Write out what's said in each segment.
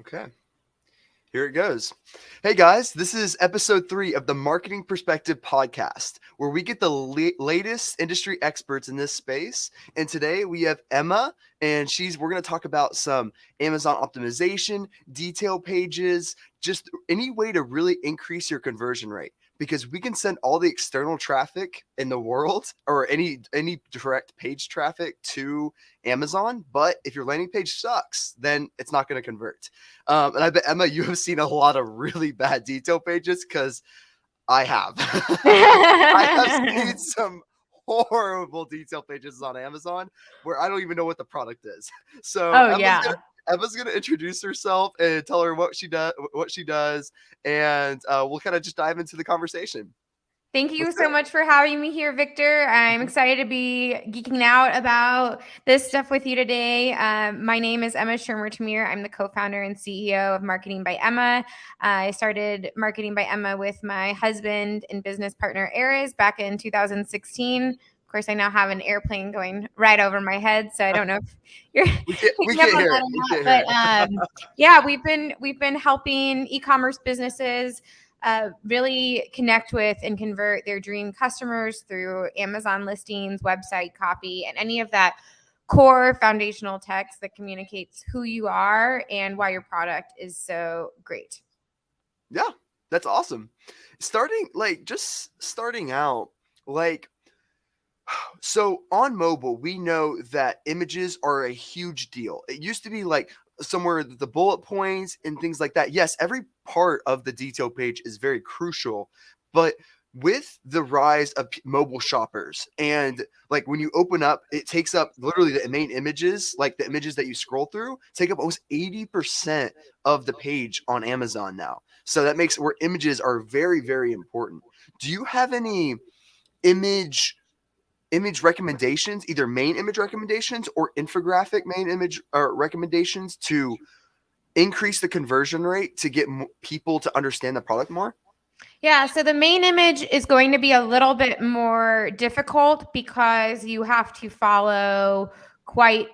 Okay, here it goes. Hey guys, this is episode 3 of the Marketing Perspective podcast, where we get the latest industry experts in this space. And today we have Emma, and we're going to talk about some Amazon optimization, detail pages, just any way to really increase your conversion rate. Because we can send all the external traffic in the world or any direct page traffic to Amazon, but if your landing page sucks, then it's not going to convert. And I bet, Emma, you have seen a lot of really bad detail pages because I have. I have seen some horrible detail pages on Amazon where I don't even know what the product is. So Oh yeah. Emma's gonna introduce herself and tell her what she does, and we'll kind of just dive into the conversation. Thank you Let's so go. much for having me here, Victor. I'm excited to be geeking out about this stuff with you today. My name is Emma Tamir. I'm the co-founder and CEO of Marketing by Emma. I started Marketing by Emma with my husband and business partner, Aris, back in 2016. Of course, I now have an airplane going right over my head, so I don't know if you're We picking up can't on hear that it. We or can't not. hear it. But yeah, we've been helping e-commerce businesses really connect with and convert their dream customers through Amazon listings, website copy, and any of that core foundational text that communicates who you are and why your product is so great. Yeah, that's awesome. Starting out, like, so on mobile, we know that images are a huge deal. It used to be like somewhere the bullet points and things like that. Yes, every part of the detail page is very crucial, but with the rise of mobile shoppers and like when you open up, it takes up literally the main images, like the images that you scroll through, take up almost 80% of the page on Amazon now. So that makes where images are very, very important. Do you have any image recommendations, either main image recommendations or infographic main image recommendations to increase the conversion rate to get people to understand the product more? Yeah, so the main image is going to be a little bit more difficult because you have to follow quite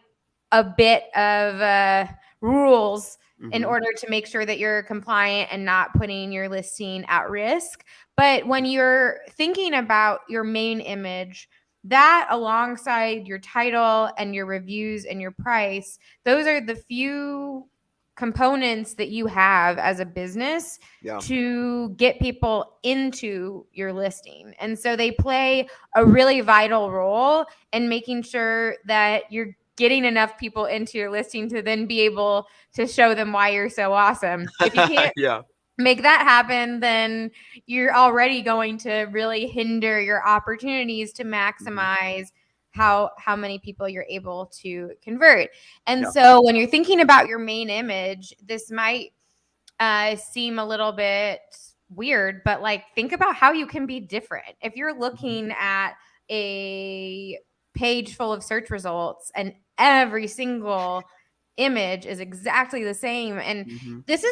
a bit of rules in Mm-hmm. order to make sure that you're compliant and not putting your listing at risk. But when you're thinking about your main image, that alongside your title and your reviews and your price, those are the few components that you have as a business Yeah. to get people into your listing. And so they play a really vital role in making sure that you're getting enough people into your listing to then be able to show them why you're so awesome. If you can't Yeah. make that happen, then you're already going to really hinder your opportunities to Mm-hmm. maximize how many people you're able to convert. And Yeah. so when you're thinking about your main image, this might seem a little bit weird, but like think about how you can be different. If you're looking at a page full of search results and every single image is exactly the same, and Mm-hmm. this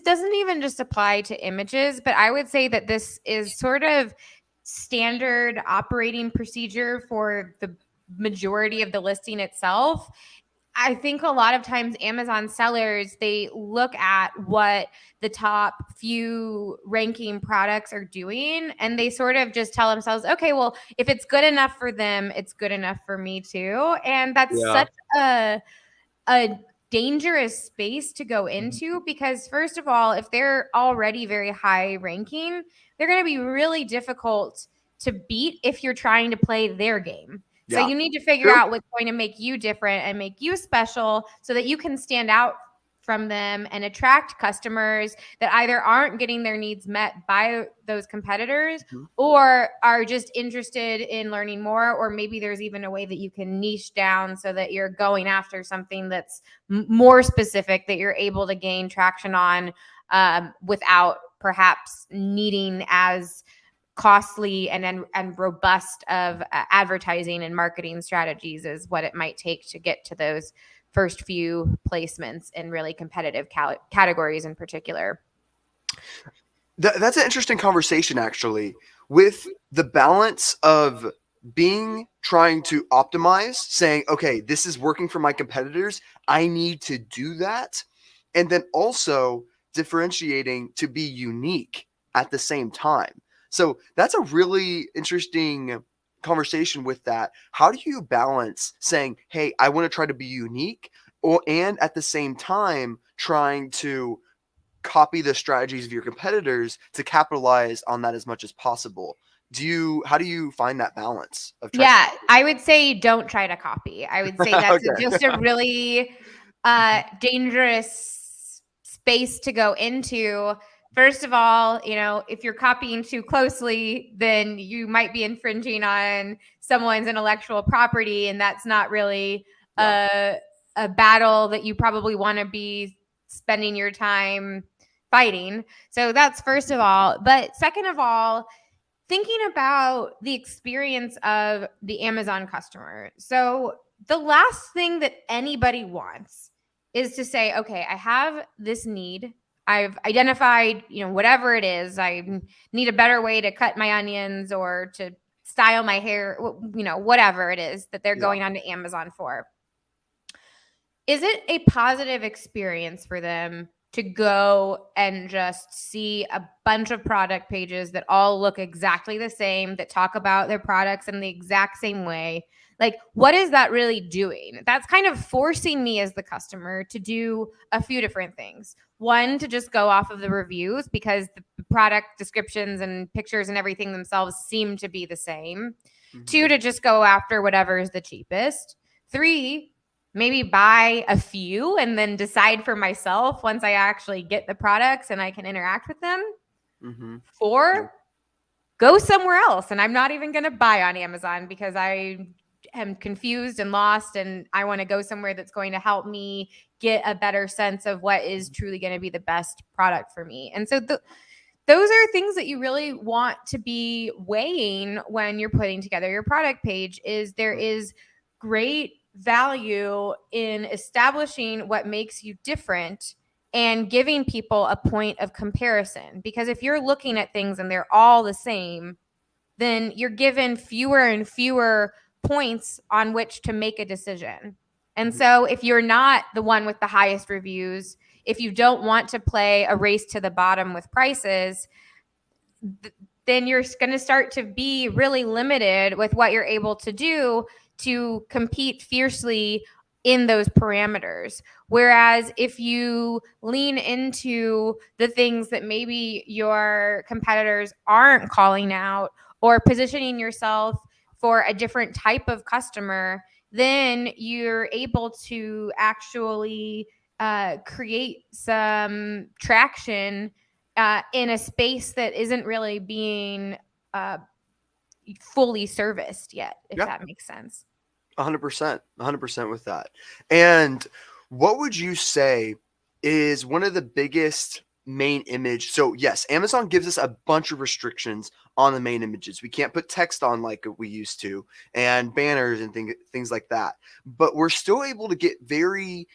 doesn't even just apply to images, but I would say that this is sort of standard operating procedure for the majority of the listing itself. I think a lot of times Amazon sellers, they look at what the top few ranking products are doing and they sort of just tell themselves, okay, well, if it's good enough for them, it's good enough for me too. And that's Yeah. such a dangerous space to go Mm-hmm. into because first of all, if they're already very high ranking, they're going to be really difficult to beat if you're trying to play their game. So Yeah. you need to figure True. out what's going to make you different and make you special so that you can stand out from them and attract customers that either aren't getting their needs met by those competitors Mm-hmm. or are just interested in learning more, or maybe there's even a way that you can niche down so that you're going after something that's more specific that you're able to gain traction on without perhaps needing as costly and robust of advertising and marketing strategies as what it might take to get to those first few placements in really competitive categories in particular. That's an interesting conversation, actually, with the balance of trying to optimize, saying, okay, this is working for my competitors. I need to do that. and then also differentiating to be unique at the same time. So that's a really interesting conversation with that. How do you balance saying, "Hey, I want to try to be unique," or and at the same time trying to copy the strategies of your competitors to capitalize on that as much as possible? How do you find that balance of trying Yeah, I would say don't try to copy. I would say that's Okay. just a really dangerous space to go into. First of all, if you're copying too closely, then you might be infringing on someone's intellectual property, and that's not really Yeah. a battle that you probably want to be spending your time fighting. So that's first of all. But second of all, thinking about the experience of the Amazon customer. So, the last thing that anybody wants is to say, okay, I have this need. I've identified, whatever it is. I need a better way to cut my onions or to style my hair, whatever it is that they're Yeah. going on to Amazon for. Is it a positive experience for them to go and just see a bunch of product pages that all look exactly the same, that talk about their products in the exact same way? Like, what is that really doing? That's kind of forcing me as the customer to do a few different things. One, to just go off of the reviews because the product descriptions and pictures and everything themselves seem to be the same. Two, Mhm. to just go after whatever is the cheapest. Three, maybe buy a few and then decide for myself once I actually get the products and I can interact with them. Mhm. Yeah. Four, go somewhere else. And I'm not even going to buy on Amazon because I am confused and lost and I want to go somewhere that's going to help me get a better sense of what is truly going to be the best product for me. And so those are things that you really want to be weighing when you're putting together your product page. Is there is great value in establishing what makes you different and giving people a point of comparison, because if you're looking at things and they're all the same, then you're given fewer and fewer points on which to make a decision. And Mhm. so if you're not the one with the highest reviews, if you don't want to play a race to the bottom with prices, then you're going to start to be really limited with what you're able to do to compete fiercely in those parameters. Whereas if you lean into the things that maybe your competitors aren't calling out, or positioning yourself for a different type of customer, then you're able to actually create some traction in a space that isn't really being uh, fully serviced yet, if Yeah. that makes sense. 100%. 100% with that. And what would you say is one of the biggest main image? So, yes, Amazon gives us a bunch of restrictions on the main images. We can't put text on like we used to, and banners and things like that. But we're still able to get very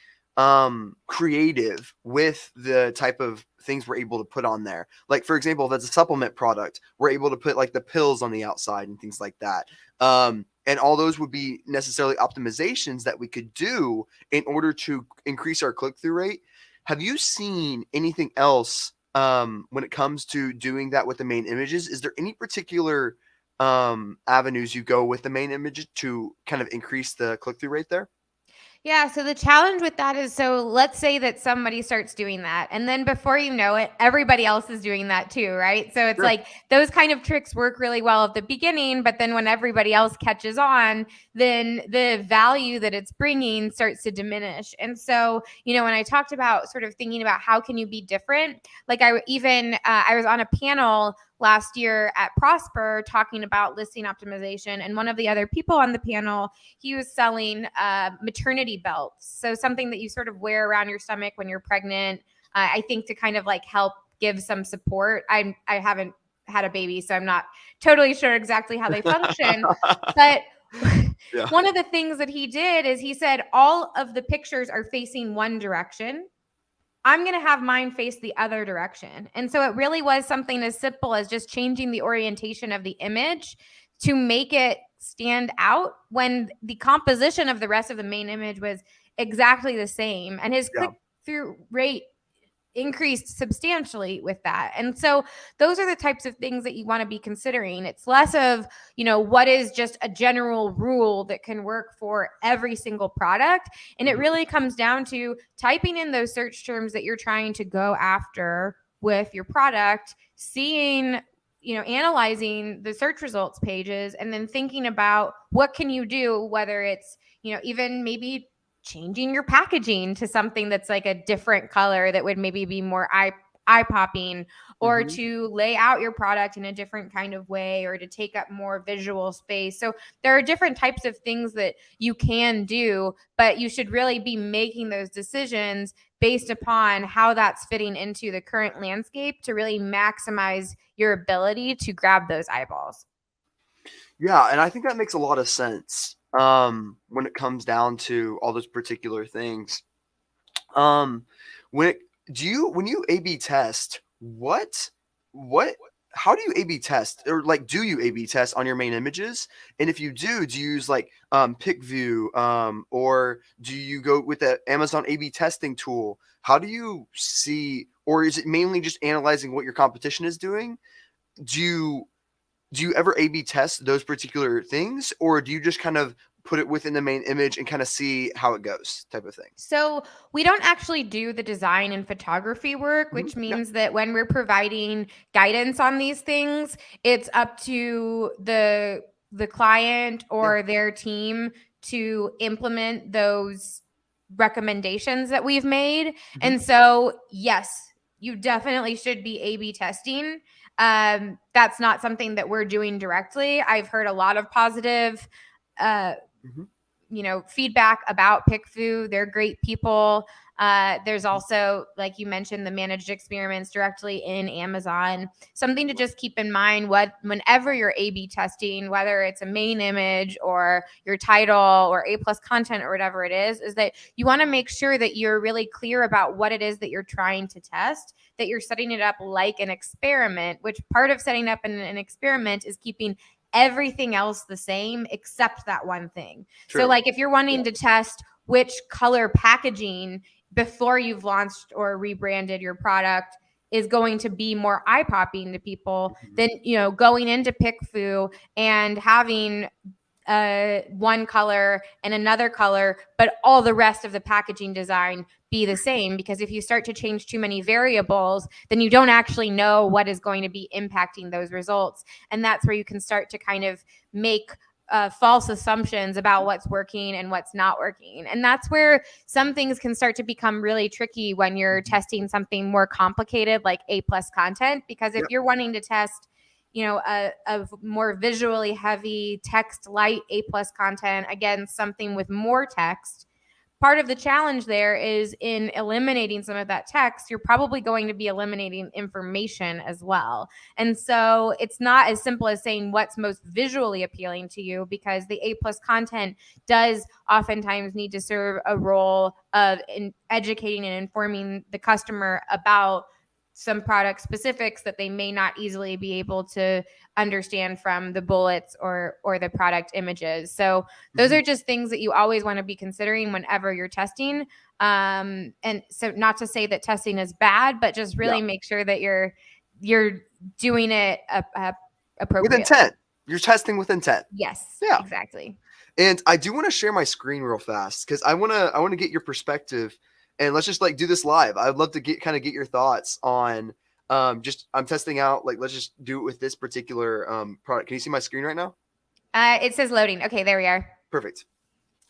creative with the type of things we're able to put on there. Like, for example, if it's a supplement product, we're able to put like the pills on the outside and things like that. And all those would be necessarily optimizations that we could do in order to increase our click-through rate. Have you seen anything else when it comes to doing that with the main images? Is there any particular avenues you go with the main images to kind of increase the click-through rate there? Yeah, so the challenge with that is, so let's say that somebody starts doing that, and then before you know it, everybody else is doing that too, right? So it's Sure. like those kind of tricks work really well at the beginning, but then when everybody else catches on, then the value that it's bringing starts to diminish. And so, when I talked about sort of thinking about how can you be different, like I was on a panel last year at Prosper talking about listing optimization, and one of the other people on the panel, he was selling maternity belts. So something that you sort of wear around your stomach when you're pregnant, I think to kind of like help give some support. I haven't had a baby, so I'm not totally sure exactly how they function. But Yeah. one of the things that he did is he said all of the pictures are facing one direction. I'm going to have mine face the other direction. And so it really was something as simple as just changing the orientation of the image to make it stand out when the composition of the rest of the main image was exactly the same. And his Yeah. click-through rate increased substantially with that. And so those are the types of things that you want to be considering. It's less of, what is just a general rule that can work for every single product. And it really comes down to typing in those search terms that you're trying to go after with your product, seeing, analyzing the search results pages, and then thinking about what can you do, whether it's, even maybe changing your packaging to something that's like a different color that would maybe be more eye popping, or to lay out your product in a different kind of way, or to take up more visual space. So there are different types of things that you can do, but you should really be making those decisions based upon how that's fitting into the current landscape to really maximize your ability to grab those eyeballs. Yeah, and I think that makes a lot of sense when it comes down to all those particular things. Um, when you A/B test, what how do you A/B test, or like do you A/B test on your main images? And if you do you use like pick view, or do you go with the Amazon A/B testing tool? How do you see, or is it mainly just analyzing what your competition is doing? Do you do you ever A/B test those particular things, or do you just kind of put it within the main image and kind of see how it goes, type of thing? So we don't actually do the design and photography work, which Yeah. means that when we're providing guidance on these things, it's up to the client Yeah. or their team to implement those recommendations that we've made. And so, yes, you definitely should be A/B testing. That's not something that we're doing directly. I've heard a lot of positive uh, Mhm. feedback about PickFu. They're great people. There's also, like you mentioned, the managed experiments directly in Amazon. Something to just keep in mind whenever you're A/B testing, whether it's a main image or your title or A+ content or whatever it is that you want to make sure that you're really clear about what it is that you're trying to test, that you're setting it up like an experiment, which part of setting up an experiment is keeping everything else the same except that one thing. So, True. like, if you're wanting to test which color packaging before you've launched or rebranded your product is going to be more eye popping to people, then going into PickFu and having one color and another color, but all the rest of the packaging design be the same. Because if you start to change too many variables, then you don't actually know what is going to be impacting those results. And that's where you can start to kind of make false assumptions about what's working and what's not working. And that's where some things can start to become really tricky when you're testing something more complicated like A+ content. Because if Yep. you're wanting to test a more visually heavy text light A+ content against something with more text, part of the challenge there is in eliminating some of that text, you're probably going to be eliminating information as well. And so it's not as simple as saying what's most visually appealing to you, because the A+ content does oftentimes need to serve a role of educating and informing the customer about some product specifics that they may not easily be able to understand from the bullets or the product images. So those are just things that you always want to be considering whenever you're testing. And so, not to say that testing is bad, but just really make sure that you're doing it With appropriately. intent. You're testing with intent. Yes, Yeah. exactly. And I do want to share my screen real fast because I want to get your perspective, and let's just like do this live. I'd love to get your thoughts on just I'm testing out, like let's just do it with this particular product. Can you see my screen right now? It says loading. Okay, there we are. Perfect.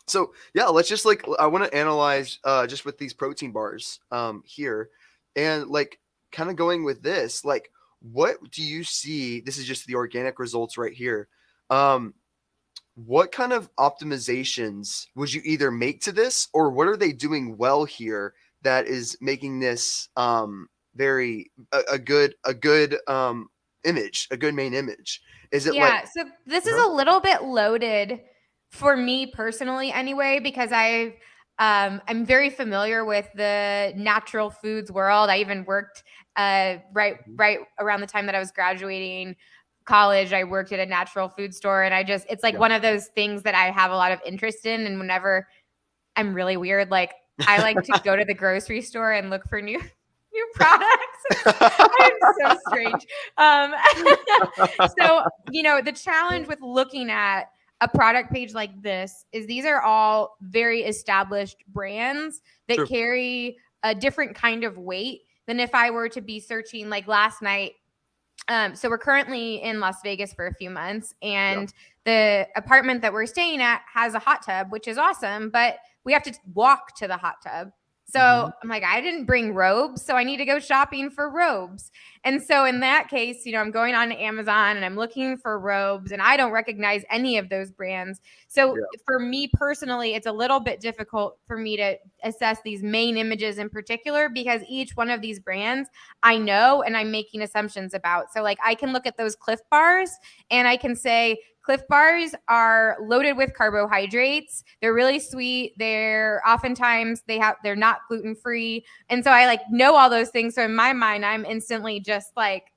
So yeah, let's just like I want to analyze just with these protein bars here, and like kind of going with this, like what do you see? This is just the organic results right here. What kind of optimizations would you either make to this, or what are they doing well here that is making this very a good image, a good main image? Is it like So this is a little bit loaded for me personally anyway, because I'm very familiar with the natural foods world. I even worked right around the time that I was graduating college. I worked at a natural food store, and it's like one of those things that I have a lot of interest in. And whenever I'm really weird, like I like to go to the grocery store and look for new products. I am so strange. So, the challenge with looking at a product page like this is these are all very established brands that True. carry a different kind of weight than if I were to be searching like last night. So we're currently in Las Vegas for a few months, Yeah. and the apartment that we're staying at has a hot tub, which is awesome, but we have to walk to the hot tub. So Mhm. I'm like, I didn't bring robes, so I need to go shopping for robes. And so in that case, I'm going on Amazon and I'm looking for robes, and I don't recognize any of those brands. So Yeah. for me personally, it's a little bit difficult for me to assess these main images in particular because each one of these brands I know and I'm making assumptions about. So like I can look at those Cliff Bars and I can say Cliff Bars are loaded with carbohydrates. They're really sweet. They're oftentimes they're not gluten free. And so I like know all those things. So in my mind, I'm instantly just like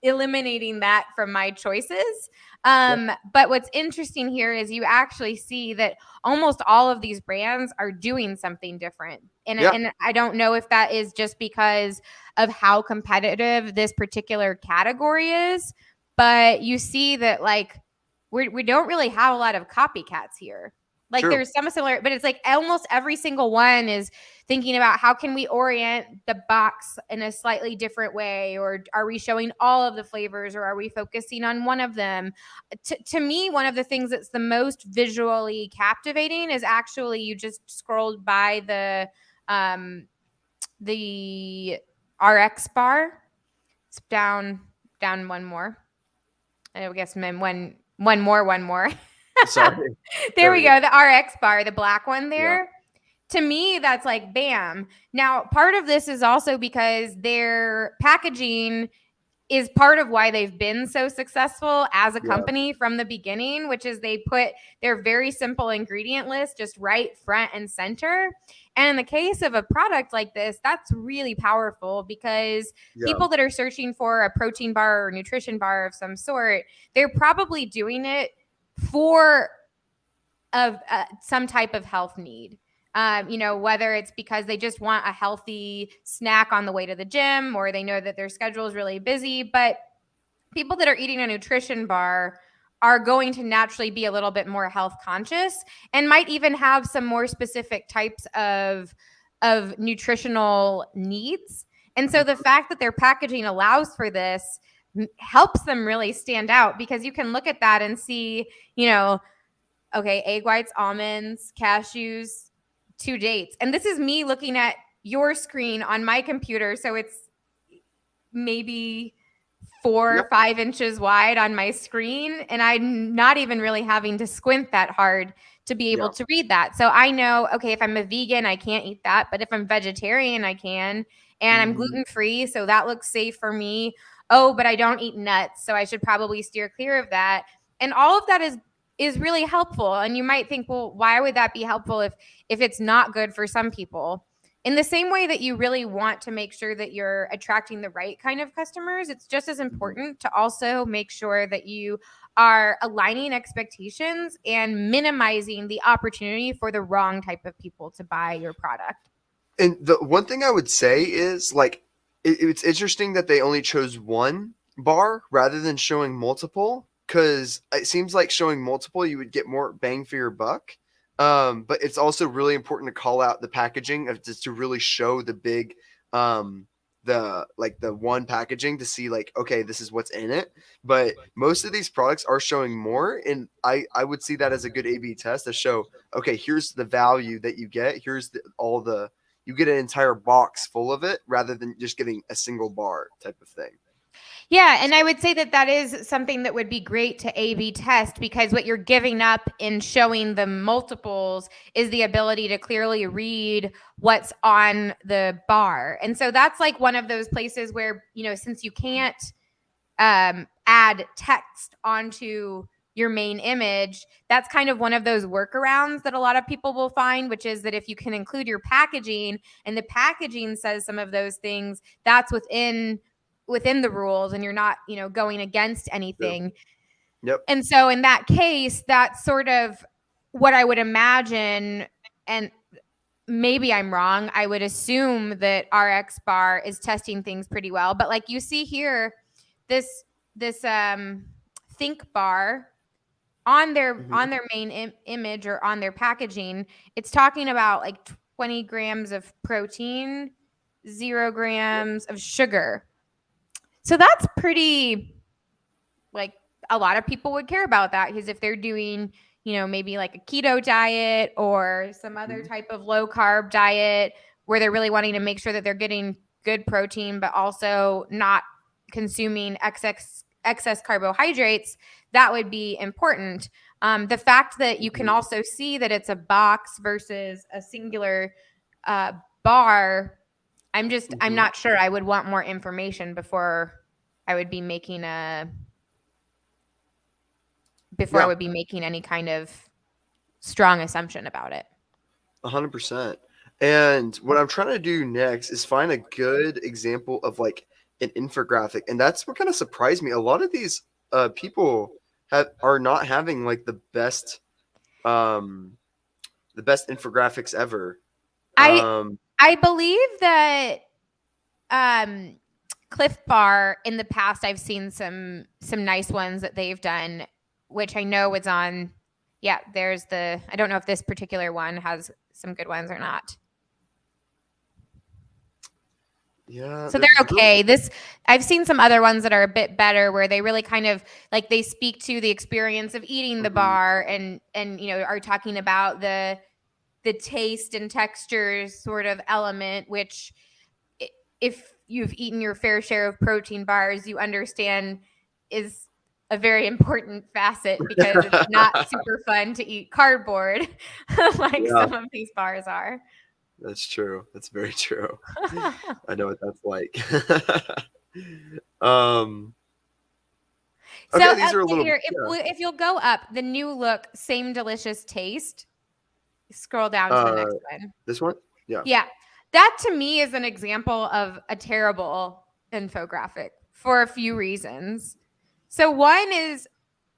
eliminating that from my choices. Yeah. But what's interesting here is you actually see that almost all of these brands are doing something different. Yeah. And I don't know if that is just because of how competitive this particular category is, but you see that like we don't really have a lot of copycats here. Like True. there's some similar, but it's like almost every single one is thinking about how can we orient the box in a slightly different way, or are we showing all of the flavors, or are we focusing on one of them? To me, one of the things that's the most visually captivating is actually you just scrolled by the RX bar. It's down one more. I guess one more. Sorry. There There we we go. go. The RX bar, the black one Yeah. there. To me, that's like bam. Now, part of this is also because their packaging is part of why they've been so successful as a Yeah. company from the beginning, which is they put their very simple ingredient list just right front and center. And in the case of a product like this, that's really powerful because Yeah. people that are searching for a protein bar or nutrition bar of some sort, they're probably doing it for some type of health need. Whether it's because they just want a healthy snack on the way to the gym, or they know that their schedule is really busy. But people that are eating a nutrition bar are going to naturally be a little bit more health conscious and might even have some more specific types of nutritional needs. And so the Mhm. fact that their packaging allows for this helps them really stand out, because you can look at that and see, okay, egg whites, almonds, cashews, 2 dates. And this is me looking at your screen on my computer. So it's maybe 4 or 5 inches wide on my screen. And I'm not even really having to squint that hard to be able Yeah. to read that. So I know, okay, if I'm a vegan, I can't eat that. But if I'm vegetarian, I can. And I'm Mhm. gluten free. So that looks safe for me. Oh, but I don't eat nuts. So I should probably steer clear of that. And all of that is really helpful. And you might think, well, why would that be helpful if it's not good for some people? In the same way that you really want to make sure that you're attracting the right kind of customers, it's just as Mhm. important to also make sure that you are aligning expectations and minimizing the opportunity for the wrong type of people to buy your product. And the one thing I would say is like it's interesting that they only chose one bar rather than showing multiple, because it seems like showing multiple you would get more bang for your buck. But it's also really important to call out the packaging of just to really show the big the one packaging to see like, okay, this is what's in it. But most of these products are showing more, and I would see that as a good A/B test to show, okay, here's the value that you get, here's all the you get an entire box full of it rather than just getting a single bar type of thing. Yeah, and I would say that that is something that would be great to A/B test, because what you're giving up in showing the multiples is the ability to clearly read what's on the bar. And so that's like one of those places where, since you can't add text onto your main image, that's kind of one of those workarounds that a lot of people will find, which is that if you can include your packaging and the packaging says some of those things, that's within the rules and you're not, going against True. anything. Yep. And so in that case, that's sort of what I would imagine. And maybe I'm wrong. I would assume that RX Bar is testing things pretty well, but like you see here, this Think Bar on their main image or on their packaging, it's talking about like 20 grams of protein, 0 grams of sugar. So that's pretty, like, a lot of people would care about that, because if they're doing, maybe like a keto diet or some other type of low carb diet where they're really wanting to make sure that they're getting good protein, but also not consuming excess carbohydrates, that would be important. The fact that you can also see that it's a box versus a singular bar, I'm not sure. I would want more information before I would be making I would be making any kind of strong assumption about it. 100%. And what I'm trying to do next is find a good example of like an infographic, and that's what kind of surprised me. A lot of these people are not having like the best infographics ever. I believe that Cliff Bar in the past, I've seen some nice ones that they've done, which I know was on. Yeah, there's I don't know if this particular one has some good ones or not. Yeah. So they're okay. I've seen some other ones that are a bit better, where they really kind of like, they speak to the experience of eating the bar and are talking about the taste and textures sort of element, which, if you've eaten your fair share of protein bars, you understand is a very important facet, because it's not super fun to eat cardboard like some of these bars are. That's true. That's very true. I know what that's like. So these are a little. Here, if you'll go up, the new look, same delicious taste. Scroll down to the next one. This one? Yeah. Yeah. That to me is an example of a terrible infographic for a few reasons. So one is,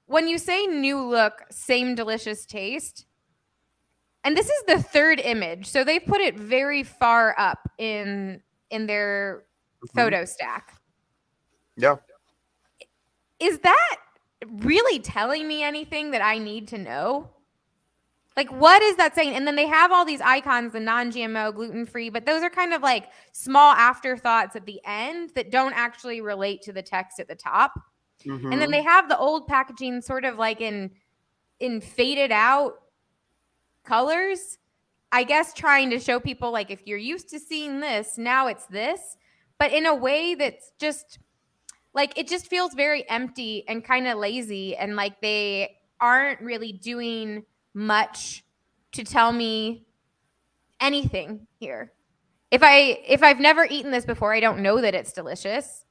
when you say new look, same delicious taste, and this is the third image, so they put it very far up in their photo stack. Yeah. Is that really telling me anything that I need to know? Like, what is that saying? And then they have all these icons, the non-GMO, gluten-free, but those are kind of like small afterthoughts at the end that don't actually relate to the text at the top. And then they have the old packaging sort of like in faded out colors, I guess, trying to show people, like, if you're used to seeing this, now it's this, but in a way that's just like, it just feels very empty and kind of lazy, and like they aren't really doing much to tell me anything here. If I've never eaten this before, I don't know that it's delicious.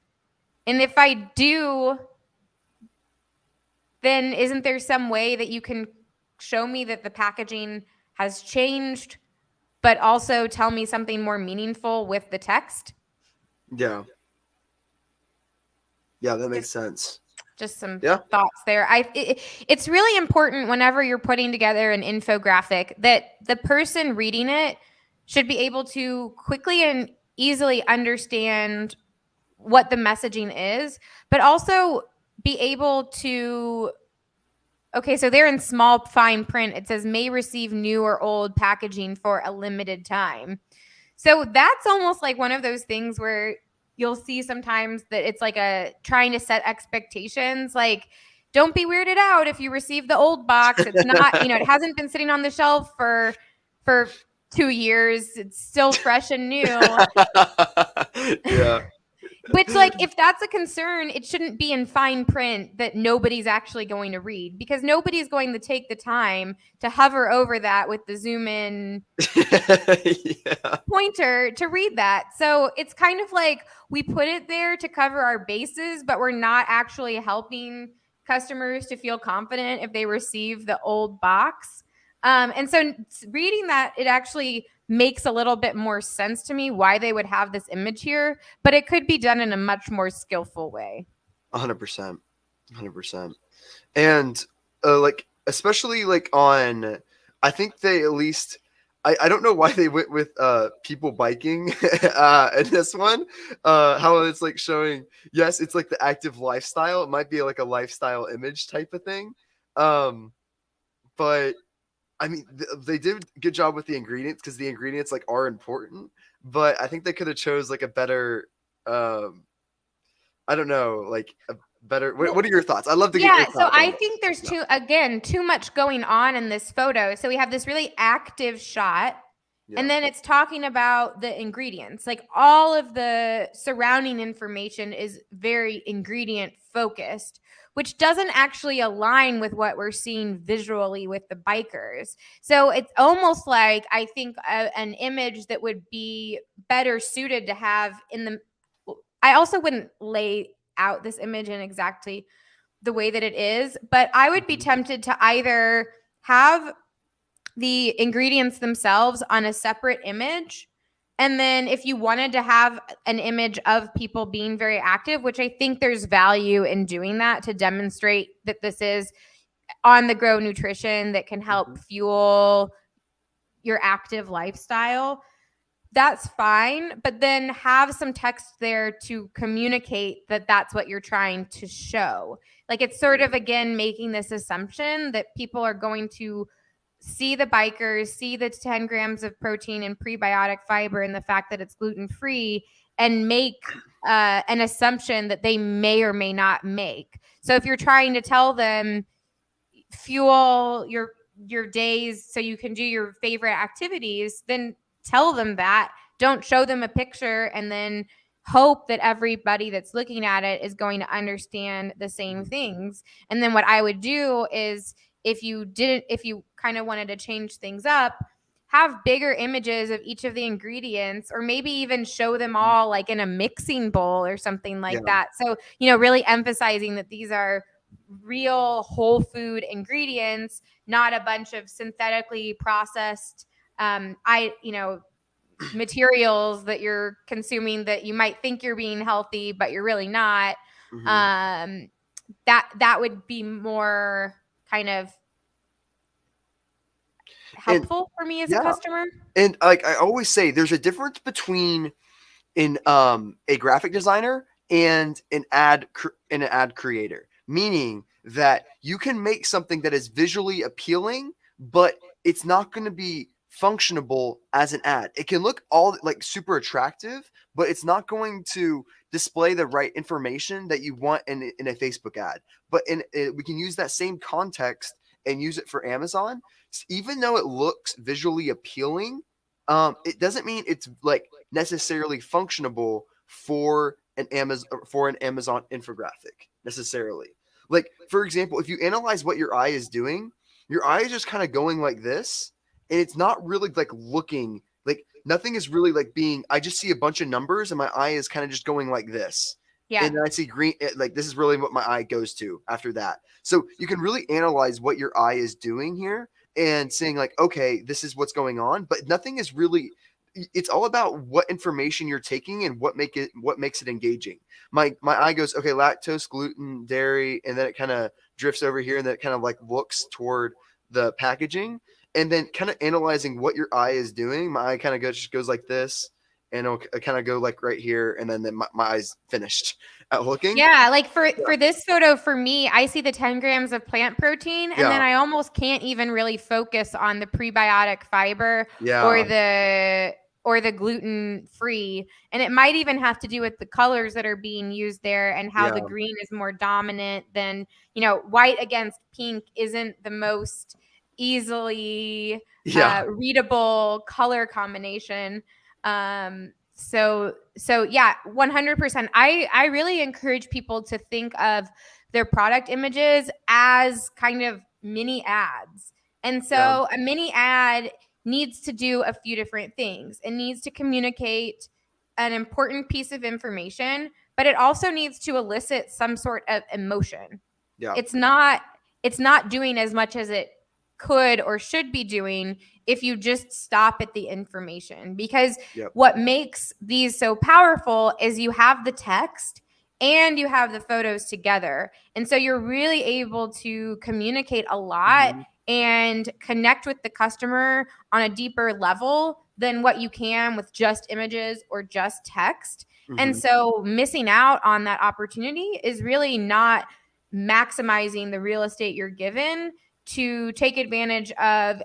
And if I do, then isn't there some way that you can show me that the packaging has changed, but also tell me something more meaningful with the text? Yeah. Yeah, that makes sense. Just some thoughts there. It's really important whenever you're putting together an infographic that the person reading it should be able to quickly and easily understand what the messaging is, but also be able to, okay, so they're in small fine print. It says may receive new or old packaging for a limited time. So that's almost like one of those things where you'll see sometimes that it's like trying to set expectations. Like, don't be weirded out if you receive the old box. It's not, it hasn't been sitting on the shelf for 2 years. It's still fresh and new. Yeah. Which, like, if that's a concern, it shouldn't be in fine print that nobody's actually going to read, because nobody's going to take the time to hover over that with the zoom in pointer to read that. So it's kind of like we put it there to cover our bases, but we're not actually helping customers to feel confident if they receive the old box. And so reading that, it actually makes a little bit more sense to me why they would have this image here, but it could be done in a much more skillful way. 100%. 100%. And like, especially like on, I think they at least, I don't know why they went with people biking in this one. How it's like showing, yes, it's like the active lifestyle. It might be like a lifestyle image type of thing. Um, but I mean, they did a good job with the ingredients because the ingredients like are important. But I think they could have chose like a better, um, I don't know, like a better. What are your thoughts? I'd love to get your Yeah, so thoughts on I this. think there's Yeah. too much going on in this photo. So we have this really active shot, and Yeah. then it's talking about the ingredients. Like all of the surrounding information is very ingredient focused, which doesn't actually align with what we're seeing visually with the bikers. So it's almost like I think an image that would be better suited to have in the. I also wouldn't lay out this image in exactly the way that it is, but I would be Mhm. tempted to either have the ingredients themselves on a separate image. And then if you wanted to have an image of people being very active, which I think there's value in doing that to demonstrate that this is on the go nutrition that can help Mhm. fuel your active lifestyle, that's fine. But then have some text there to communicate that that's what you're trying to show. Like it's sort of, again, making this assumption that people are going to see the bikers, see the 10 grams of protein and prebiotic fiber and the fact that it's gluten free, and make an assumption that they may or may not make. So if you're trying to tell them fuel your days so you can do your favorite activities, then tell them that. Don't show them a picture and then hope that everybody that's looking at it is going to understand the same Mhm. things. And then what I would do is, if you kind of wanted to change things up, have bigger images of each of the ingredients, or maybe even show them Mhm. all like in a mixing bowl or something Yeah. like that. So, really emphasizing that these are real whole food ingredients, not a bunch of synthetically processed materials that you're consuming that you might think you're being healthy, but you're really not. Mhm. Um, that would be more kind of And helpful for me as a yeah, customer. and like I always say, there's a difference between a graphic designer and an ad creator, meaning that you can make something that is visually appealing, but it's not going to be functionable as an ad. It can look all like super attractive, but it's not going to display the right information that you want in a Facebook ad. But we can use that same context and use it for Amazon. Even though it looks visually appealing, it doesn't mean it's like necessarily functionable for an Amazon infographic necessarily. Like for example, if you analyze what your eye is doing, your eye is just kind of going like this, and it's not really like looking like nothing is really like being. I just see a bunch of numbers, and my eye is kind of just going like this. Yeah. And then I see green, like this is really what my eye goes to after that. So you can really analyze what your eye is doing here and saying like, okay, this is what's going on, but nothing is really. It's all about what information you're taking and what makes it engaging. My eye goes, okay, lactose, gluten, dairy, and then it kind of drifts over here, and then it kind of like looks toward the packaging, and then kind of analyzing what your eye is doing. My eye kind of just goes like this, and it'll kind of go like right here, and then my eye's finished at looking. Yeah, like Yeah, for this photo, for me, I see the 10 grams of plant protein, and then yeah, I almost can't even really focus on the prebiotic fiber or yeah, the gluten free. And it might even have to do with the colors that are being used there and how the yeah, green is more dominant than, white against pink isn't the most easily yeah. readable color combination. So yeah, 100%. I really encourage people to think of their product images as kind of mini ads. And Yeah, so a mini ad needs to do a few different things. It needs to communicate an important piece of information, but it also needs to elicit some sort of emotion. yeah, It's not it's not doing as much as it could or should be doing if you just stop at the information, because yep. what makes these so powerful is you have the text and you have the photos together, and so you're really able to communicate a lot Mhm. and connect with the customer on a deeper level than what you can with just images or just text. And Mhm. so missing out on that opportunity is really not maximizing the real estate you're given to take advantage of,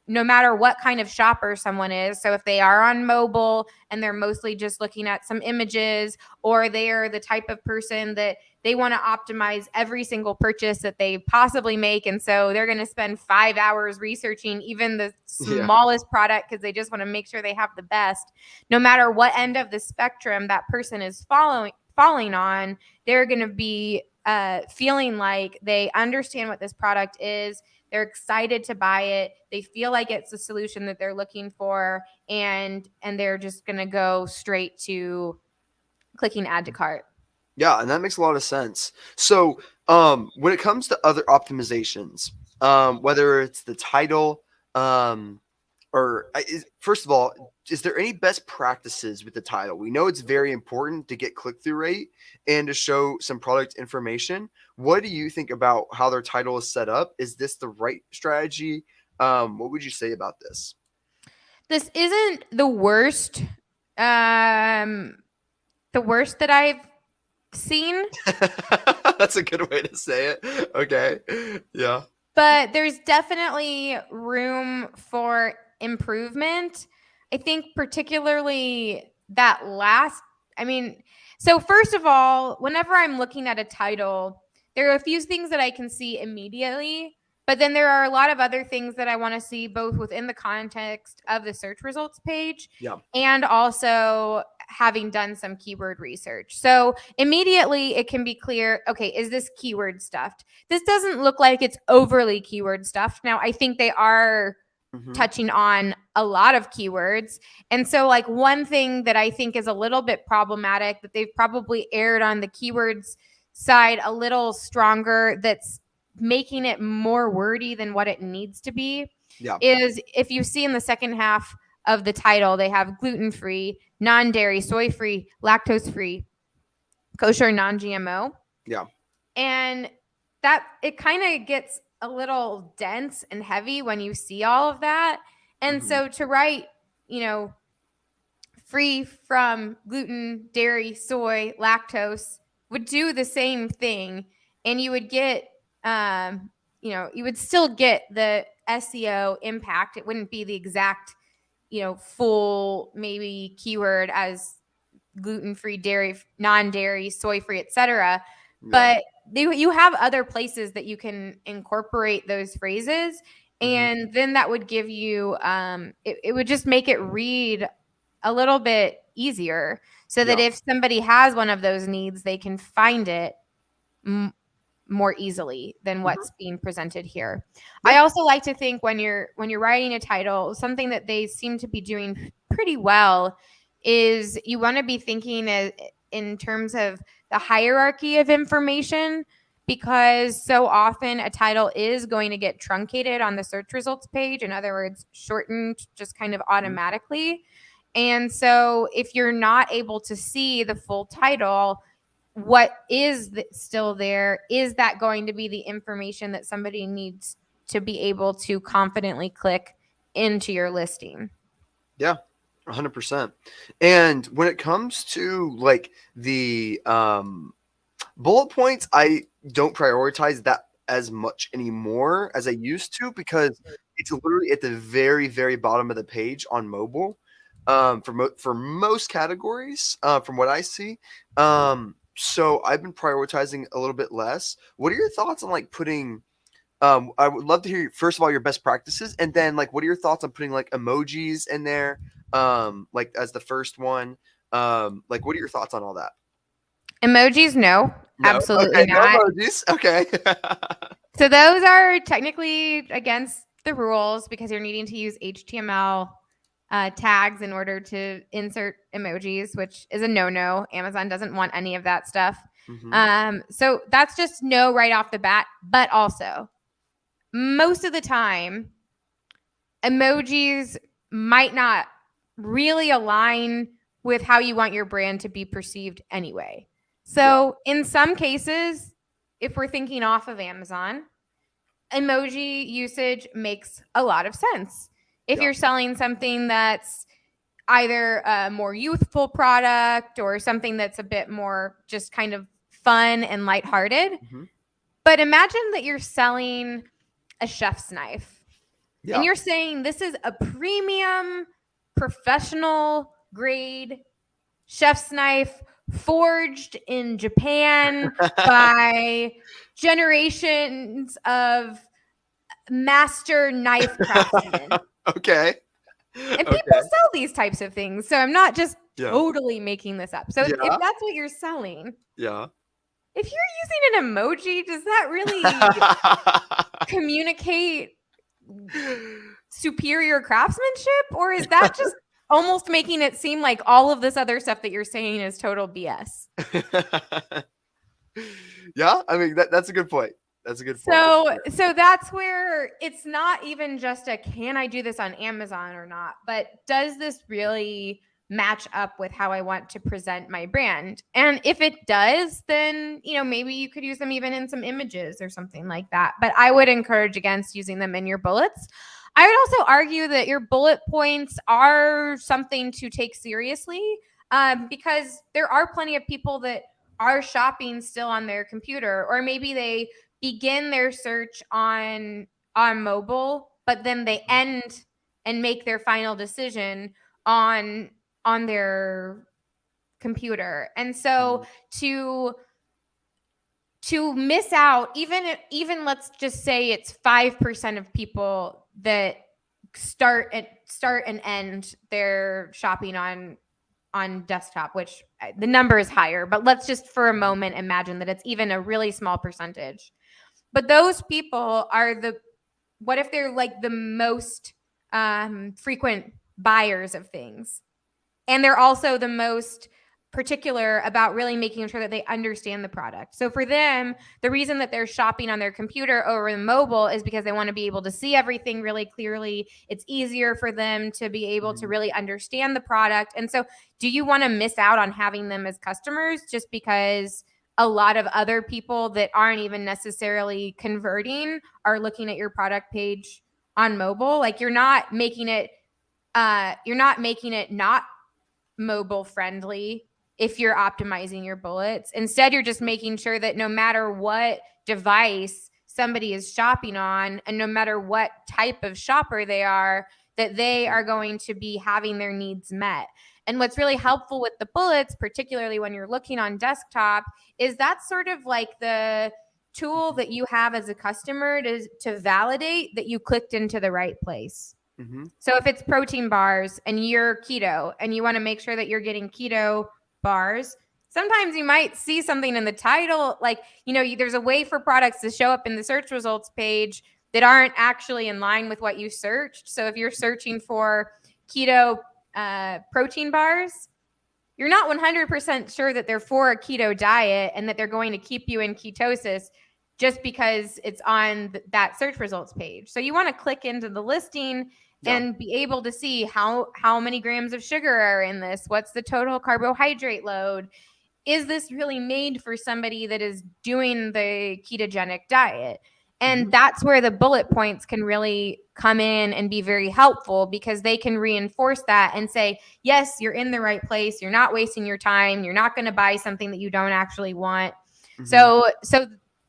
no matter what kind of shopper someone is. So if they are on mobile and they're mostly just looking at some images, or they are the type of person that they want to optimize every single purchase that they possibly make, and so they're going to spend 5 hours researching even the Yeah. smallest product because they just want to make sure they have the best. No matter what end of the spectrum that person is falling on, they're going to be feeling like they understand what this product is. They're excited to buy it. They feel like it's the solution that they're looking for, and they're just going to go straight to clicking add to cart. Yeah, and that makes a lot of sense. So, when it comes to other optimizations, whether it's the title, um, first of all, is there any best practices with the title? We know it's very important to get click through rate and to show some product information. What do you think about how their title is set up? Is this the right strategy? What would you say about this? This isn't um the worst that I've seen, That's a good way to say it. Okay. Yeah. but there's definitely room for improvement. I think particularly that last, I mean, so first of all, whenever I'm looking at a title, there are a few things that I can see immediately, but then there are a lot of other things that I want to see both within the context of the search results page Yeah. and also having done some keyword research. So immediately it can be clear, okay, is this keyword stuffed? This doesn't look like it's overly keyword stuffed. Now, I think they are Hmm. touching on a lot of keywords. And so, like, one thing that I think is a little bit problematic that they've probably aired on the keywords side a little stronger, that's making it more wordy than what it needs to be, Yeah. is if you see in the second half of the title, they have gluten free, non dairy, soy free, lactose free, kosher, non GMO. Yeah. And that it kind of gets a little dense and heavy when you see all of that. And Hmm. so to write, you know, free from gluten, dairy, soy, lactose would do the same thing. And you would get, you would still get the SEO impact. It wouldn't be the exact, full maybe keyword as gluten-free, dairy, non-dairy, soy-free, etc. Yeah. But you have other places that you can incorporate those phrases, Hmm. and then that would give you it would just make it read a little bit easier, so that Yeah. if somebody has one of those needs, they can find it m- more easily than Hmm. what's being presented here. I Yeah. also like to think when you're writing a title, something that they seem to be doing pretty well is you want to be thinking in terms of the hierarchy of information, because so often a title is going to get truncated on the search results page. In other words, shortened just kind of Mhm. automatically. And so if you're not able to see the full title, what is still there, is that going to be the information that somebody needs to be able to confidently click into your listing? Yeah. 100%. And when it comes to like the bullet points, I don't prioritize that as much anymore as I used to because it's literally at the very, very bottom of the page on mobile, for most categories, from what I see. So I've been prioritizing a little bit less. What are your thoughts on like putting? I would love to hear first of all your best practices, and then like what are your thoughts on putting like emojis in there, like as the first one. Like what are your thoughts on all that? Emojis, no, No? absolutely Okay, no not. emojis. Okay. So those are technically against the rules because you're needing to use HTML tags in order to insert emojis, which is a no-no. Amazon doesn't want any of that stuff. Mhm. So that's just no right off the bat. But also, most of the time, emojis might not really align with how you want your brand to be perceived anyway. Yeah. So in some cases, if we're thinking off of Amazon, emoji usage makes a lot of sense. If Yeah. you're selling something that's either a more youthful product or something that's a bit more just kind of fun and lighthearted. Mm-hmm. But imagine that you're selling a chef's knife and Yeah. you're saying this is a premium professional grade chef's knife forged in Japan by generations of master knife craftsmen. Okay. And people Okay. sell these types of things. So I'm not just Yeah. totally making this up. So if Yeah. that's what you're selling, Yeah. if you're using an emoji, does that really communicate superior craftsmanship? Or is that just almost making it seem like all of this other stuff that you're saying is total BS? Yeah, I mean that's a good point. That's a good point. So that's where it's not even just a can I do this on Amazon or not, but does this really match up with how I want to present my brand? And if it does, then maybe you could use them even in some images or something like that. But I would encourage against using them in your bullets. I would also argue that your bullet points are something to take seriously, because there are plenty of people that are shopping still on their computer, or maybe they begin their search on mobile, but then they end and make their final decision on their computer. And so to miss out, even let's just say it's 5% of people that start and end their shopping on desktop, which the number is higher, but let's just for a moment imagine that it's even a really small percentage. But those people are what if they're like the most frequent buyers of things? And they're also the most particular about really making sure that they understand the product. So for them, the reason that they're shopping on their computer over the mobile is because they want to be able to see everything really clearly. It's easier for them to be able to really understand the product. And so do you want to miss out on having them as customers just because a lot of other people that aren't even necessarily converting are looking at your product page on mobile? Like you're not making it not mobile friendly if you're optimizing your bullets. Instead, you're just making sure that no matter what device somebody is shopping on and no matter what type of shopper they are, that they are going to be having their needs met. And what's really helpful with the bullets, particularly when you're looking on desktop, is that's sort of like the tool that you have as a customer to validate that you clicked into the right place. Mm-hmm. So if it's protein bars and you're keto and you want to make sure that you're getting keto bars, sometimes you might see something in the title, like, there's a way for products to show up in the search results page that aren't actually in line with what you searched. So if you're searching for keto protein bars, you're not 100% sure that they're for a keto diet and that they're going to keep you in ketosis just because it's on that search results page. So you want to click into the listing and be able to see how many grams of sugar are in this. What's the total carbohydrate load? Is this really made for somebody that is doing the ketogenic diet? And that's where the bullet points can really come in and be very helpful because they can reinforce that and say, yes, you're in the right place. You're not wasting your time. You're not going to buy something that you don't actually want. So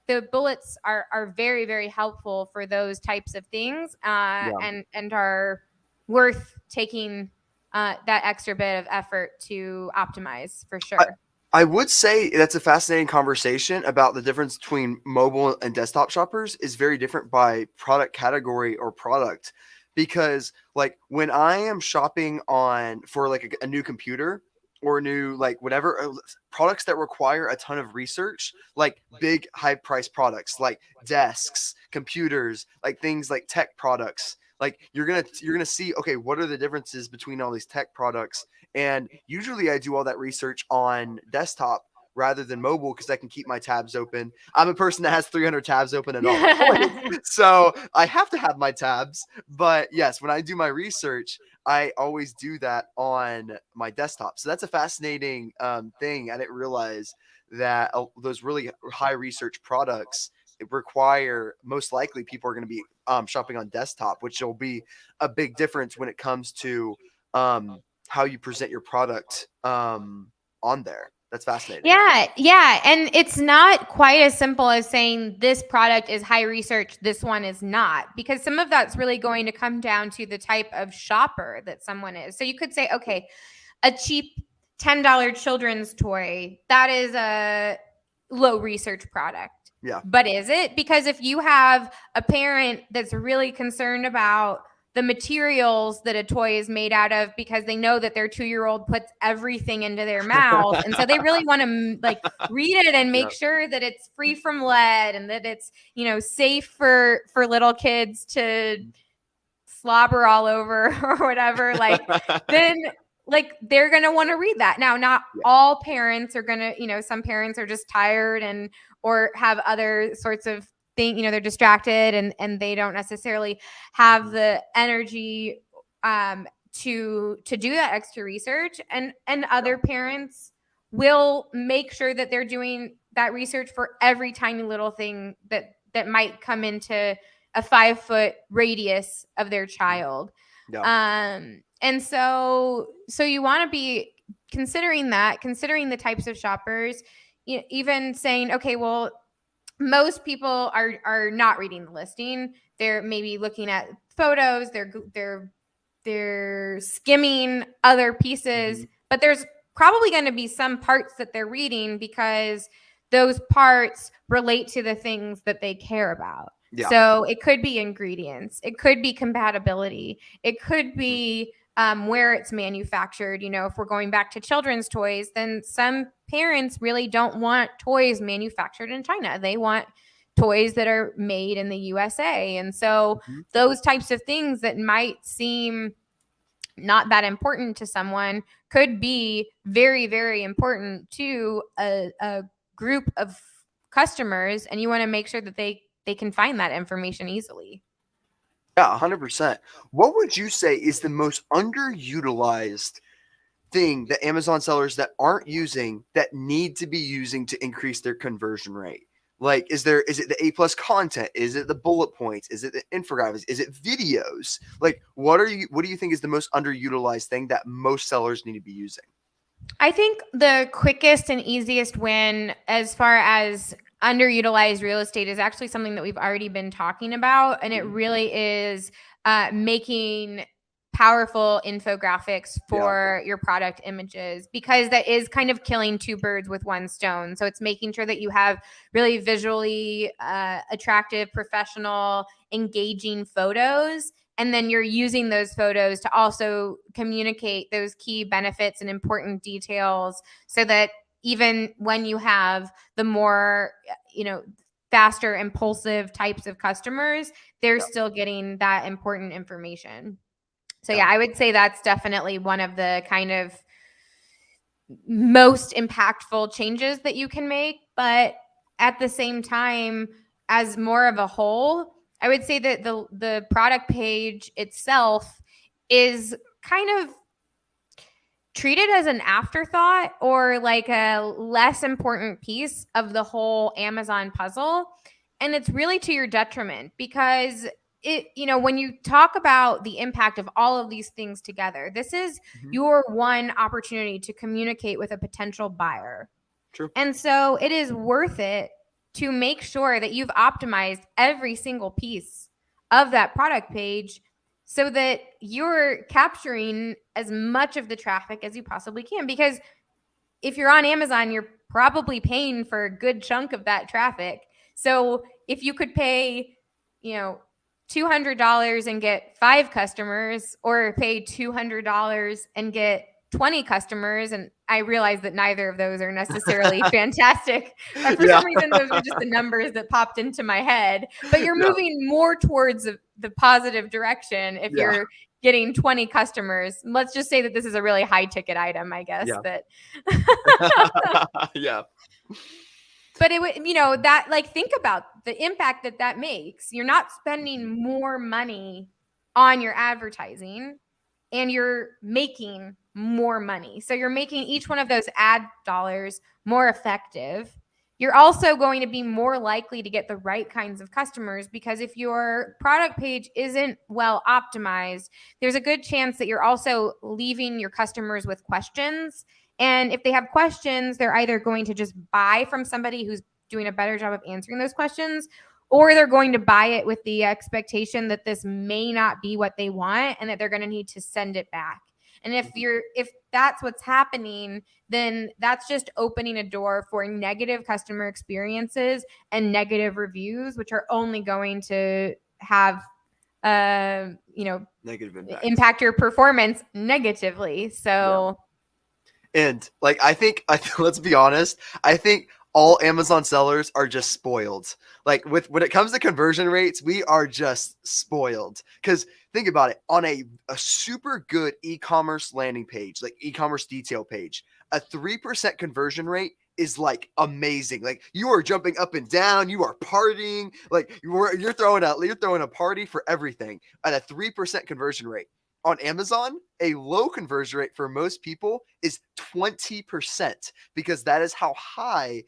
the bullets are very, very helpful for those types of things, and are worth taking that extra bit of effort to optimize for sure. I would say that's a fascinating conversation about the difference between mobile and desktop shoppers is very different by product category or product. Because like when I am shopping on for like a new computer or new like whatever products that require a ton of research, like big high price products like desks, computers, like things like tech products, like you're gonna see, okay, what are the differences between all these tech products? And usually I do all that research on desktop rather than mobile because I can keep my tabs open. I'm a person that has 300 tabs open at all points, so I have to have my tabs. But yes, when I do my research, I always do that on my desktop. So that's a fascinating thing. I didn't realize that those really high research products require, most likely people are going to be shopping on desktop, which will be a big difference when it comes to how you present your product on there. That's fascinating. Yeah, yeah. And it's not quite as simple as saying this product is high research, this one is not, because some of that's really going to come down to the type of shopper that someone is. So you could say, okay, a cheap $10 children's toy, that is a low research product. Yeah. But is it? Because if you have a parent that's really concerned about the materials that a toy is made out of because they know that their 2-year-old puts everything into their mouth, and so they really want to like read it and make sure that it's free from lead and that it's, you know, safe for little kids to slobber all over or whatever, like then like they're going to want to read that. Now, not all parents are going to, you know, some parents are just tired and or have other sorts of thing, you know, they're distracted and they don't necessarily have the energy to do that extra research, and other parents will make sure that they're doing that research for every tiny little thing that might come into a 5-foot radius of their child. And so you want to be considering the types of shoppers, even saying, okay, well, most people are not reading the listing. They're maybe looking at photos, they're skimming other pieces, but there's probably going to be some parts that they're reading because those parts relate to the things that they care about. Yeah. So it could be ingredients, it could be compatibility, it could be where it's manufactured. You know, if we're going back to children's toys, then some parents really don't want toys manufactured in China. They want toys that are made in the USA. And so those types of things that might seem not that important to someone could be very, very important to a group of customers, and you want to make sure that they can find that information easily. Yeah, 100%. What would you say is the most underutilized thing that Amazon sellers that aren't using that need to be using to increase their conversion rate? Like, is it the A+ content? Is it the bullet points? Is it the infographics? Is it videos? Like, what do you think is the most underutilized thing that most sellers need to be using? I think the quickest and easiest win as far as underutilized real estate is actually something that we've already been talking about. And it really is making powerful infographics for your product images, because that is kind of killing two birds with one stone. So it's making sure that you have really visually attractive, professional, engaging photos. And then you're using those photos to also communicate those key benefits and important details so that even when you have the more, you know, faster, impulsive types of customers, they're still getting that important information. So yeah, I would say that's definitely one of the kind of most impactful changes that you can make. But at the same time, as more of a whole, I would say that the product page itself is kind of treated as an afterthought or like a less important piece of the whole Amazon puzzle. And it's really to your detriment, because it, you know, when you talk about the impact of all of these things together, this is your one opportunity to communicate with a potential buyer. True. And so it is worth it to make sure that you've optimized every single piece of that product page so that you're capturing as much of the traffic as you possibly can. Because if you're on Amazon, you're probably paying for a good chunk of that traffic. So if you could pay, you know, $200 and get 5 customers, or pay $200 and get 20 customers, and I realize that neither of those are necessarily fantastic. For some reason, those are just the numbers that popped into my head. But you're moving more towards the positive direction if you're getting 20 customers. Let's just say that this is a really high ticket item, I guess. That But it would, you know, that, like, think about the impact that makes. You're not spending more money on your advertising, and you're making more money. So you're making each one of those ad dollars more effective. you're also going to be more likely to get the right kinds of customers, because if your product page isn't well optimized, there's a good chance that you're also leaving your customers with questions. And if they have questions, they're either going to just buy from somebody who's doing a better job of answering those questions, or they're going to buy it with the expectation that this may not be what they want and that they're going to need to send it back. And if that's what's happening, then that's just opening a door for negative customer experiences and negative reviews, which are only going to have Negative impact your performance negatively. So And like let's be honest, I think all Amazon sellers are just spoiled. Like when it comes to conversion rates, we are just spoiled. Because think about it, on a super good e-commerce landing page, like e-commerce detail page, a 3% conversion rate is like amazing. Like you are jumping up and down, you are partying, like you're throwing a party for everything at a 3% conversion rate. On Amazon, a low conversion rate for most people is 20%, because that is how high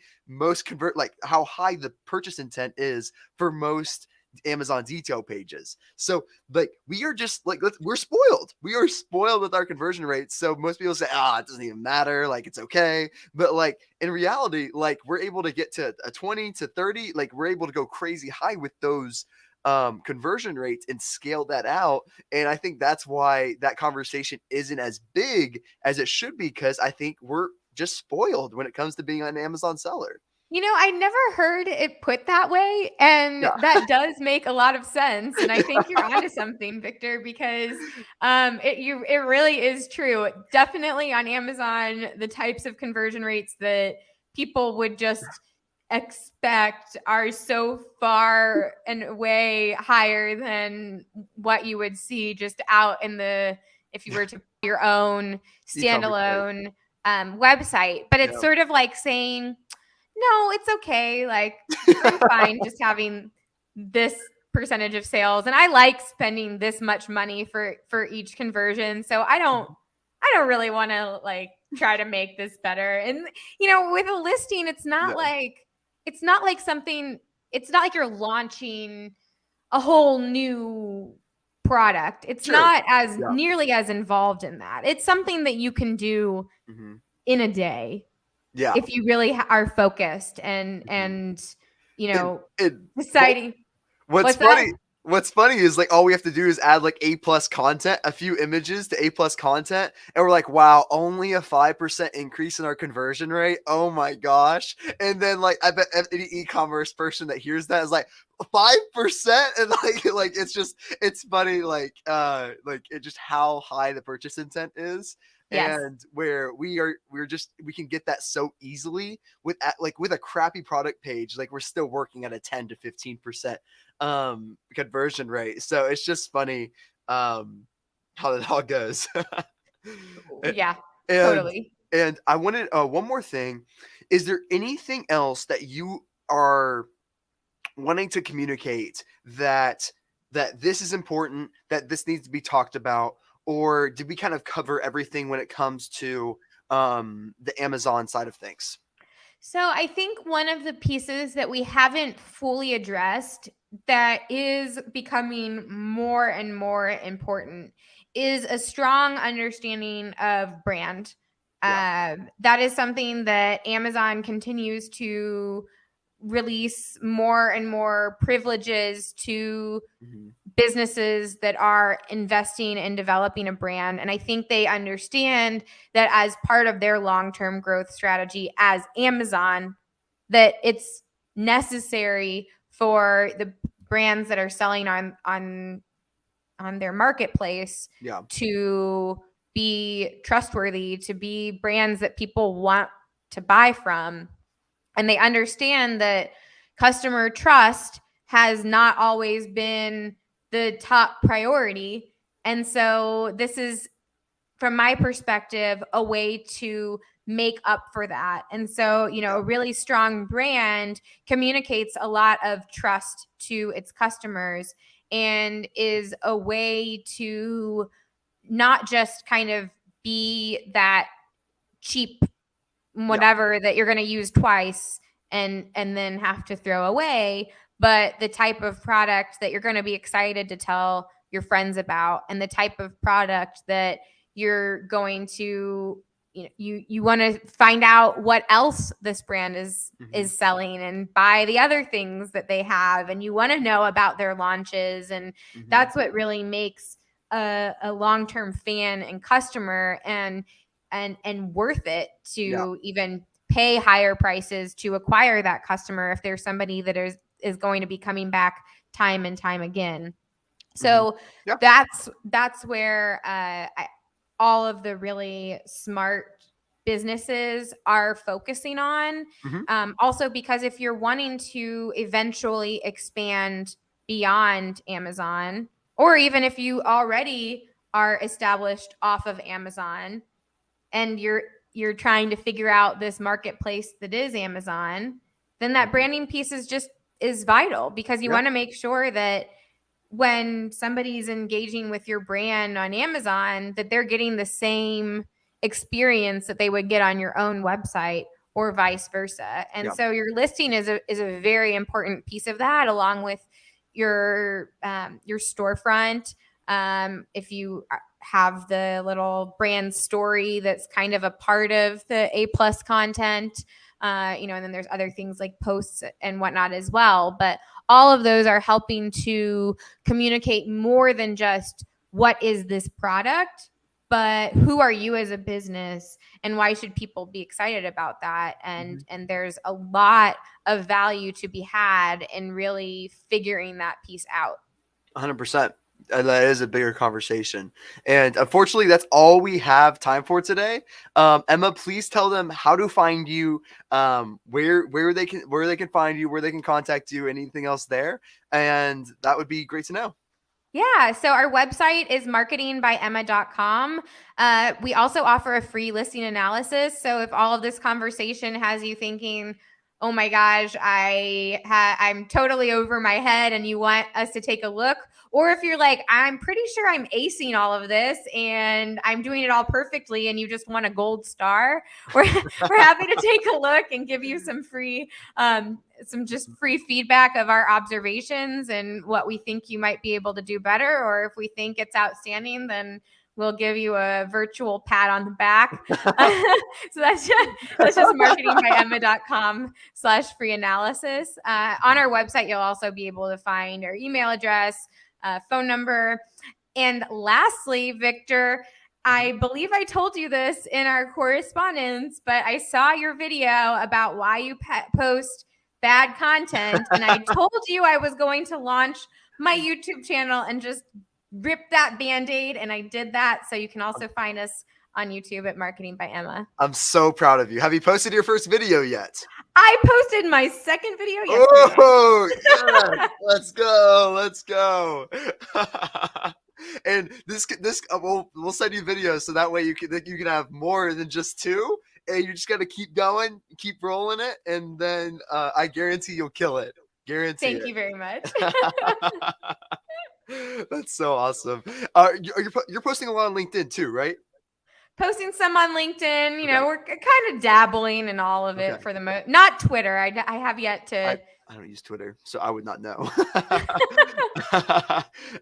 how high the purchase intent is for most Amazon detail pages. So like we are just like we're spoiled. We are spoiled with our conversion rates. So most people say, it doesn't even matter, like it's okay. But like in reality, like we're able to get to a 20 to 30, like we're able to go crazy high with those conversion rates and scale that out. And I think that's why that conversation isn't as big as it should be, because I think we're just spoiled when it comes to being an Amazon seller. I never heard it put that way, and Yeah. that does make a lot of sense. And I think you're Yeah. onto something, Victor, because it really is true. Definitely on Amazon, the types of conversion rates that people would just expect are so far and way higher than what you would see just out in if you were to your own E-commerce site. standalone website. But it's Yeah. sort of like saying, no, it's okay. Like, I'm fine just having this percentage of sales, and I like spending this much money for each conversion. So I don't really want to like try to make this better. And with a listing, it's not No. like something. It's not like you're launching a whole new product. It's True. not as Yeah. nearly as involved in that. It's something that you can do Mm-hmm. in a day Yeah. if you really are focused and Mm-hmm. And deciding. what's What's that? funny, what's funny is like all we have to do is add like A plus content, a few images to A plus content, and we're like, wow, only a 5% increase in our conversion rate. Oh my gosh. And then like I bet any e-commerce person that hears that is like 5%, and like it's funny, like it just how high the purchase intent is. Yes. And where we can get that so easily with with a crappy product page, like we're still working at a 10 to 15% conversion rate. So it's just funny how that all goes. Yeah, and totally. and I wanted one more thing. Is there anything else that you are wanting to communicate that this is important, that this needs to be talked about, or did we kind of cover everything when it comes to the Amazon side of things? So I think one of the pieces that we haven't fully addressed that is becoming more and more important is a strong understanding of brand. Yeah. That is something that Amazon continues to release more and more privileges to Mhm. businesses that are investing in developing a brand. And I think they understand that as part of their long-term growth strategy as Amazon, that it's necessary for the brands that are selling on their marketplace Yeah. to be trustworthy, to be brands that people want to buy from. And they understand that customer trust has not always been the top priority. And so this is, from my perspective, a way to make up for that. And so, Yeah. a really strong brand communicates a lot of trust to its customers and is a way to not just kind of be that cheap Yeah. whatever that you're going to use twice and then have to throw away, but the type of product that you're going to be excited to tell your friends about, and the type of product that you're going to, you want to find out what else this brand is selling and buy the other things that they have, and you want to know about their launches. And that's what really makes a long-term fan and customer, and worth it to even pay higher prices to acquire that customer if there's somebody that is going to be coming back time and time again. So that's where all of the really smart businesses are focusing on. Also, because if you're wanting to eventually expand beyond Amazon, or even if you already are established off of Amazon and you're trying to figure out this marketplace that is Amazon, then that branding piece is vital, because you want to make sure that when somebody's engaging with your brand on Amazon, that they're getting the same experience that they would get on your own website, or vice versa. And so your listing is a very important piece of that, along with your storefront. If you have the little brand story that's kind of a part of the A+ content, and then there's other things like posts and whatnot as well. But all of those are helping to communicate more than just what is this product, but who are you as a business, and why should people be excited about that? And there's a lot of value to be had in really figuring that piece out. 100%. That is a bigger conversation. And unfortunately, that's all we have time for today. Emma, please tell them how to find you, where they can find you, where they can contact you, anything else there. And that would be great to know. Yeah. So our website is marketingbyemma.com. We also offer a free listing analysis. So if all of this conversation has you thinking, oh my gosh, I'm totally over my head, and you want us to take a look, or if you're like, I'm pretty sure I'm acing all of this and I'm doing it all perfectly, and you just want a gold star, we're happy to take a look and give you some free feedback of our observations and what we think you might be able to do better. Or if we think it's outstanding, then we'll give you a virtual pat on the back. So that's just marketingbyemma.com/free analysis. On our website, you'll also be able to find our email address, phone number. And lastly, Victor, I believe I told you this in our correspondence, but I saw your video about why you post bad content, and I told you I was going to launch my YouTube channel and just rip that Band-Aid, and I did that. So you can also find us on YouTube at Marketing by Emma. I'm so proud of you. Have you posted your first video yet? I posted my second video yesterday. Oh, yes. Let's go. And this we'll send you videos, so that way you can have more than just two, and you just got to keep going, keep rolling it, and then I guarantee you'll kill it. Guarantee. Thank you very much. That's so awesome. You're posting a lot on LinkedIn too, right? Posting some on LinkedIn. We're kind of dabbling in all of it for the most. Not Twitter. I have yet to. I don't use Twitter, so I would not know.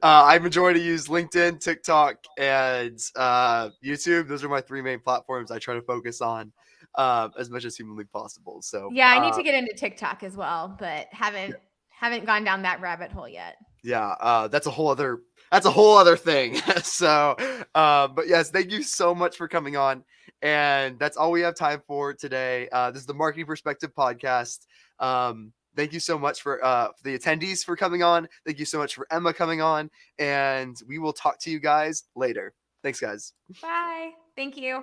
I majority use LinkedIn, TikTok, and YouTube. Those are my three main platforms I try to focus on as much as humanly possible. So yeah, I need to get into TikTok as well, but haven't gone down that rabbit hole yet. Yeah, that's a whole other thing. So, but yes, thank you so much for coming on. And that's all we have time for today. This is the Marketing Perspective Podcast. Thank you so much for the attendees for coming on. Thank you so much for Emma coming on. And we will talk to you guys later. Thanks, guys. Bye. Thank you.